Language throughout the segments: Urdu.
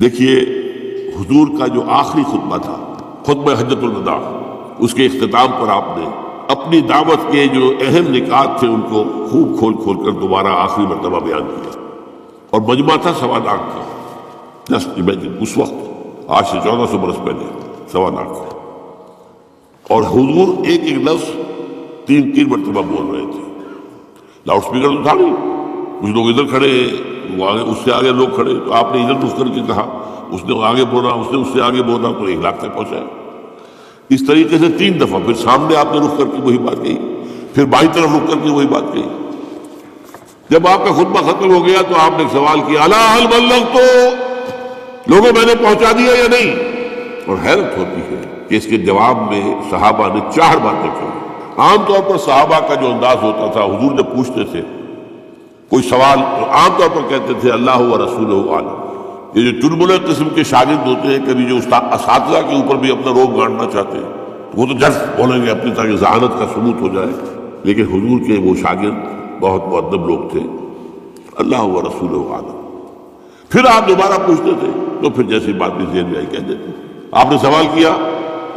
دیکھیے حضور کا جو آخری خطبہ تھا، خطبہ حجۃ الوداع، اس کے اختتام پر آپ نے اپنی دعوت کے جو اہم نکات تھے ان کو خوب کھول کھول کر دوبارہ آخری مرتبہ بیان کیا، اور مجمع تھا 1.25 لاکھ کا۔ جسٹ امیجن، اس وقت آج سے 1400 برس پہلے 1.25 لاکھ، اور حضور ایک ایک لفظ 3 مرتبہ بول رہے تھے۔ لاؤڈ اسپیکر تو تھا نہیں، کچھ لوگ ادھر کھڑے ہیں، وہ آگے، اس سے آگے لوگ کھڑے، تو آپ نے ادھر رخ کر کے کہا، اس نے آگے بولا، اس نے اس سے آگے بولا، تو 1 لاکھ تک پہنچایا۔ اس طریقے سے 3 دفعہ، پھر سامنے آپ نے رخ کر کے وہی بات کہی، پھر بائیں طرف رخ کر کے وہی بات کہی۔ جب آپ کا خطبہ ختم ہو گیا تو آپ نے ایک سوال کیا، الا هل بلغت، لوگوں میں نے پہنچا دیا یا نہیں؟ اور حیرت ہوتی ہے کہ اس کے جواب میں صحابہ نے 4 باتیں کہی۔ عام طور پر صحابہ کا جو انداز ہوتا تھا، حضور جب پوچھتے تھے کوئی سوال تو عام طور پر کہتے تھے اللہ و رسولہ عالم۔ یہ جو چلبلے قسم کے شاگرد ہوتے ہیں، کبھی جو اساتذہ کے اوپر بھی اپنا روب گاڑنا چاہتے ہیں، وہ تو جس بولیں گے اپنی طرح ذہانت کا ثبوت ہو جائے، لیکن حضور کے وہ شاگرد بہت مؤدب لوگ تھے، اللہ و رسولہ عالم۔ پھر آپ دوبارہ پوچھتے تھے تو پھر جیسی بات بھی ذہن میں آئی کہہ دیتے۔ آپ نے سوال کیا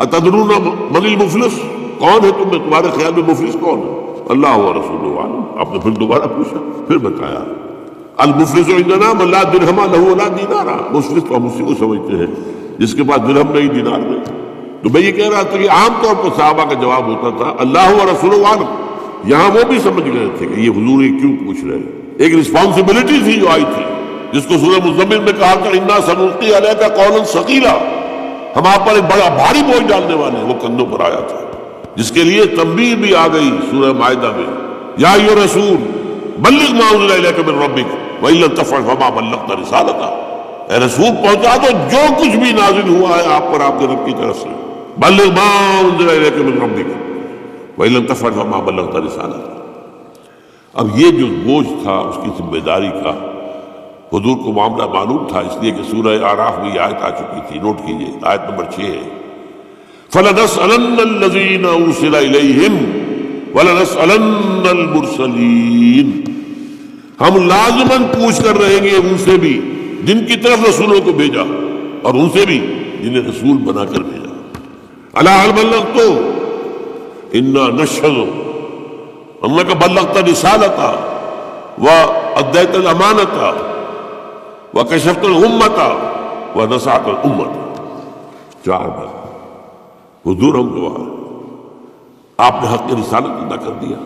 اتدرون من المفلس، کون ہے تمہارے خیال میں مفلس کون ہے؟ اللہ و رسولہ عالم۔ آپ نے پھر دوبارہ پوچھا، پھر بتایا المفلس عندنا من لا درہم لہ ولا دینار۔ مفلس تو ہم اسی کو سمجھتے ہیں جس کے پاس درہم نہیں، دینار نہیں۔ تو میں یہ کہہ رہا تھا کہ عام طور پر صحابہ کا جواب ہوتا تھا اللہ و رسولہ عالم۔ یہاں وہ بھی سمجھ گئے تھے کہ یہ حضور کیوں پوچھ رہے ہیں، ایک رسپانسبلٹی تھی جو آئی تھی، جس کو سورہ مزمل میں کہا تھا انا سنلقی علیک قولا ثقیلا، ہم آپ پر ایک بڑا بھاری بوجھ ڈالنے والے ہیں، وہ کندھوں پر آیا تھا، جس کے لیے تنبیہ بھی آ گئی سورہ مائدہ میں، یا ایھا الرسول بلغ ما انزل الیک من ربک وان لم تفعل فما بلغت رسالتہ، اے رسول پہنچا دو جو کچھ بھی نازل ہوا ہے آپ پر آپ کے رب کی طرف سے، بلغ ما انزل الیک من ربک وان لم تفعل فما بلغت رسالتہ۔ اب یہ جو بوجھ تھا اس کی ذمہ داری کا، حضور کو معاملہ معلوم تھا، اس لیے کہ سورہ اعراف میں یہ آیت آ چکی تھی، نوٹ کیجئے، آیت نمبر 6 ہے، فَلَنَسْأَلَنَّ الَّذِينَ أُرْسِلَ إِلَيْهِمْ وَلَنَسْأَلَنَّ الْمُرْسَلِينَ، ہم لازماً پوچھ کر رہیں گے ان سے بھی جن کی طرف رسولوں کو بھیجا، اور ان سے بھی جنہیں رسول بنا کر بھیجا۔ أَلَا هَلْ بَلَّغْتُ إِنَّا نَشْهَدُ أَنَّكَ بَلَّغْتَ رِسَالَتَ وَأَدَّيْتَ الْأَمَانَةَ وَكَشَفْتَ الْغُمَّةَ وَنَصَحْتَ الْأُمَّةَ۔ 4 بار حضور ہم گواہ ہیں، آپ نے حق رسالت ادا کر دیا،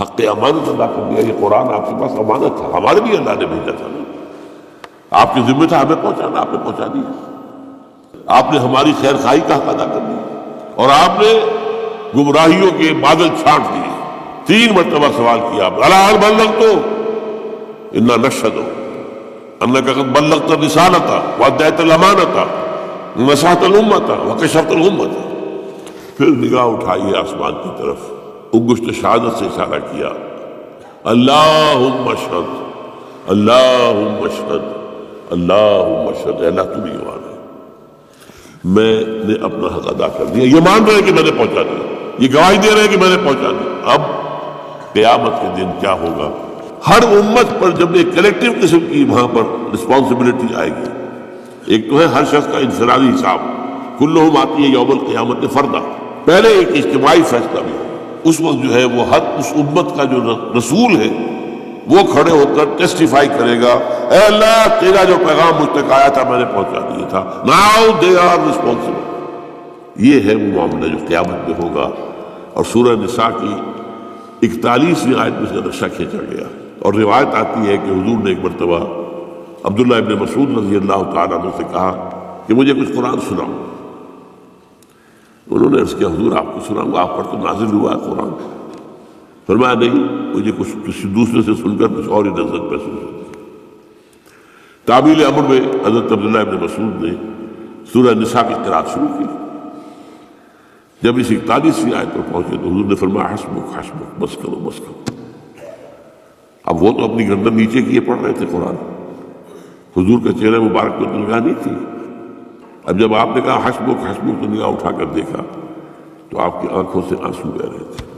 حق امانت ادا کر دیا، یہ قرآن آپ کے پاس امانت تھا، ہمارے بھی اللہ نے بھیجا تھا، آپ کی ذمہ تھا ہمیں پہنچانا، آپ نے پہنچا دیا، آپ نے ہماری خیر خواہی کا حق ادا کر دیا، اور آپ نے گمراہیوں کے بادل چھانٹ دیے۔ 3 مرتبہ سوال کیا، الا هل بلغت انا نشهد انك قد بلغت الرسالة واديت الامانة ونصحت الامة وكشفت الغمة۔ پھر نگاہ اٹھائی آسمان کی طرف، انگشت شہادت سے اشارہ کیا، اللہم اشہد اللہم اشہد اللہم اشہد، اے اللہ تم ہی گواہ ہے، میں نے اپنا حق ادا کر دیا، یہ مان رہے ہیں کہ میں نے پہنچا دیا، یہ گواہی دے رہے ہیں کہ میں نے پہنچا دیا۔ اب قیامت کے دن کیا ہوگا؟ ہر امت پر جب ایک کلیکٹیو قسم کی وہاں پر رسپانسبلٹی آئے گی، ایک تو ہے ہر شخص کا انفرادی حساب، کلہم آتی ہے یوم القیامت فردا، پہلے ایک اجتماعی فیصلہ بھی ہو، اس وقت جو ہے وہ ہر اس امت کا جو رسول ہے وہ کھڑے ہو کر ٹیسٹیفائی کرے گا، اے اللہ تیرا جو پیغام مجھ تک آیا تھا میں نے پہنچا دیا تھا، ناؤ دے آر ریسپانسبل۔ یہ ہے وہ معاملہ جو قیامت میں ہوگا، اور سورہ نساء کی 41ویں آیت میں سے نقشہ کھینچا گیا، اور روایت آتی ہے کہ حضور نے ایک مرتبہ عبداللہ ابن مسعود رضی اللہ تعالیٰ عنہ سے کہا کہ مجھے کچھ قرآن سناؤ۔ انہوں نے عرض کیا حضور آپ کو سناؤں گا، آپ پر تو نازل ہوا ہے قرآن۔ فرمایا نہیں، مجھے کچھ کسی دوسرے سے سن کر کچھ اور ہی لذت محسوس ہوتی۔ تعبیل امر میں حضرت عبداللہ ابن مسعود نے سورہ نساء کی قرأت شروع کی، جب اس 41ویں آیت پر پہنچے تو حضور نے فرمایا حسبک حسبک، بس کرو بس کرو۔ اب وہ تو اپنی گردن نیچے کیے پڑھ رہے تھے قرآن، حضور کا چہرہ مبارک پر نگاہ نہیں تھی۔ اب جب آپ نے کہا حسبک حسبک تو نگاہ اٹھا کر دیکھا تو آپ کی آنکھوں سے آنسو بہ رہے تھے۔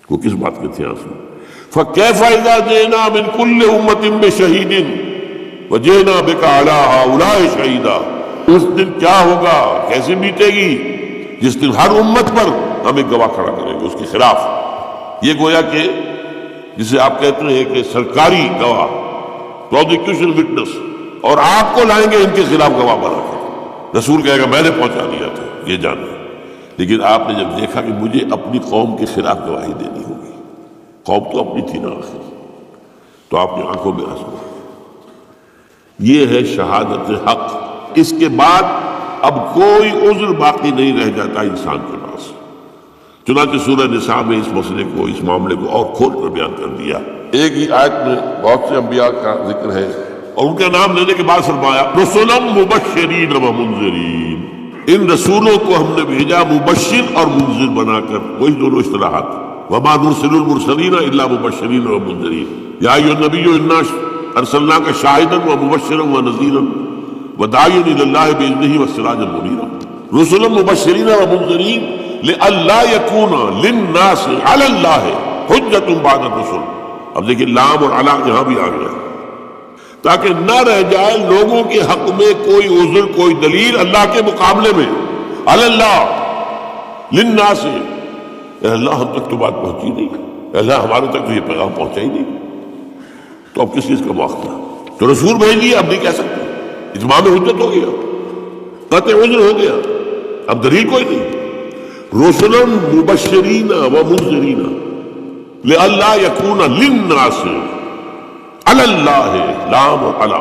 وہ کس بات کے تھے آنسو؟ فَكَيْفَ إِذَا جِئْنَا مِنْ كُلِّ أُمَّةٍ بِشَهِيدٍ، وجئنا بک علی ہؤلاء شہیدا، اس دن کیا ہوگا، کیسے بیتے گی، جس دن ہر امت پر ہم ایک گواہ کھڑا کریں گے اس کے خلاف۔ یہ گویا کہ جسے آپ کہتے ہیں کہ سرکاری گواہ، پروزیکیوشن وٹنس، اور آپ کو لائیں گے ان کے خلاف گواہ بنا کر۔ رسول کہے گا میں نے پہنچا دیا تھا، یہ جانیں۔ لیکن آپ نے جب دیکھا کہ مجھے اپنی قوم کے خلاف گواہی دینی ہوگی، قوم تو اپنی تھی نا آخر، تو آپ نے آنکھوں میں آنسو۔ یہ ہے شہادت حق۔ اس کے بعد اب کوئی عذر باقی نہیں رہ جاتا انسان کے پاس۔ چنانچہ سورہ نساء میں اس مسئلے کو، اس معاملے کو اور کھول کر بیان کر دیا۔ ایک ہی آیت میں بہت سے انبیاء کا ذکر ہے اور ان کا نام لینے کے بعد فرمایا رسلا مبشرین و منذرین، ان رسولوں کو ہم نے بھیجا مبشر اور منذر بنا کر، وہی دونوں اصطلاحات، وما نرسل المرسلین الا مبشرین و منذرین، یا ایھا النبی انا ارسلناک شاہدا و مبشرا و نذیرا وداعیا الی اللہ باذنہ وسراجا منیرا، رسلا مبشرین و منذرین لئلا یکون للناس علی اللہ حجۃ بعد الرسل۔ اب دیکھیں لام اور علی یہاں بھی آ گیا، تاکہ نہ رہ جائے لوگوں کے حق میں کوئی عذر، کوئی دلیل اللہ کے مقابلے میں۔ علی اللہ للناس، اے اللہ ہم تک تو بات پہنچی نہیں، اے اللہ ہمارے تک تو یہ پیغام پہنچا ہی نہیں، تو اب کس چیز کا مواخذہ؟ تو رسول بھیج دیا، اب نہیں کہہ سکتے، اتمام حجت ہو گیا، قطع عذر ہو گیا، اب دلیل کوئی نہیں۔ رسلا مبشرین و منذرین لئلا یکون للناس علی اللہ، لام و علی،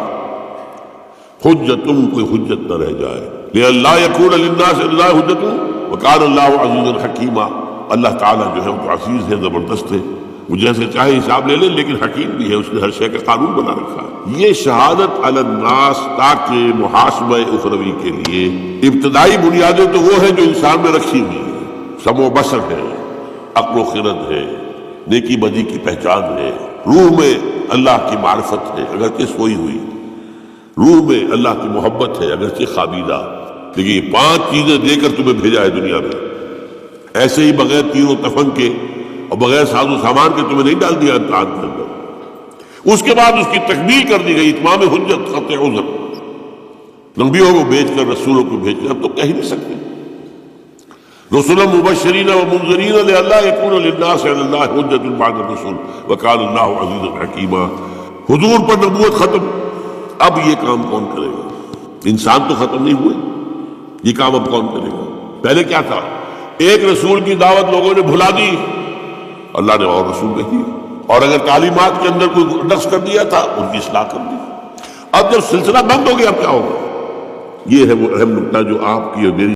حجت، کوئی حجت نہ رہ جائے، لئلا یکون للناس علی اللہ حجت، وکان اللہ عزیزا حکیما، اللہ تعالیٰ جو ہے وہ عزیز ہے، زبردست ہے، وہ جیسے چاہے حساب لے لے، لیکن حکیم بھی ہے، اس نے ہر شے کا قانون بنا رکھا ہے۔ یہ شہادت علی الناس تاکہ محاسبہ اخروی کے لیے ابتدائی بنیادیں تو وہ ہیں جو انسان میں رکھی ہوئی ہیں، سمع و بصر ہے، عقل و خرد ہے، نیکی بدی کی پہچان ہے، روح میں اللہ کی معرفت ہے اگرچہ سوئی ہوئی، روح میں اللہ کی محبت ہے اگرچہ خوابیدہ، لیکن یہ 5 چیزیں دے کر تمہیں بھیجا ہے دنیا میں، ایسے ہی بغیر تیر و تفنگ کے اور بغیر ساز و سامان کے تمہیں نہیں ڈال دیا امتحان کے اندر۔ اس کے بعد اس کی تکمیل کر دی گئی، اتمام حجت، قطع عذر، نبیوں کو بھیج کر، رسولوں کو بھیج کر، اب تو کہہ ہی نہیں سکتے۔ رسلا مبشرین و منذرین لئلا یکون للناس علی اللہ حجۃ بعد الرسل وکان اللہ عزیزا حکیما۔ حضور پر نبوت ختم، اب یہ کام کون کرے گا؟ انسان تو ختم نہیں ہوئے، یہ کام اب کون کرے گا؟ پہلے کیا تھا؟ ایک رسول کی دعوت لوگوں نے بھلا دی، اللہ نے اور رسول بھیج دیا، اور اگر تعلیمات کے اندر کوئی نقص کر دیا تھا ان کی اصلاح کر دی۔ اب جب سلسلہ بند ہو گیا اب کیا ہوگا؟ یہ ہے وہ اہم نکتہ جو آپ کی اور میری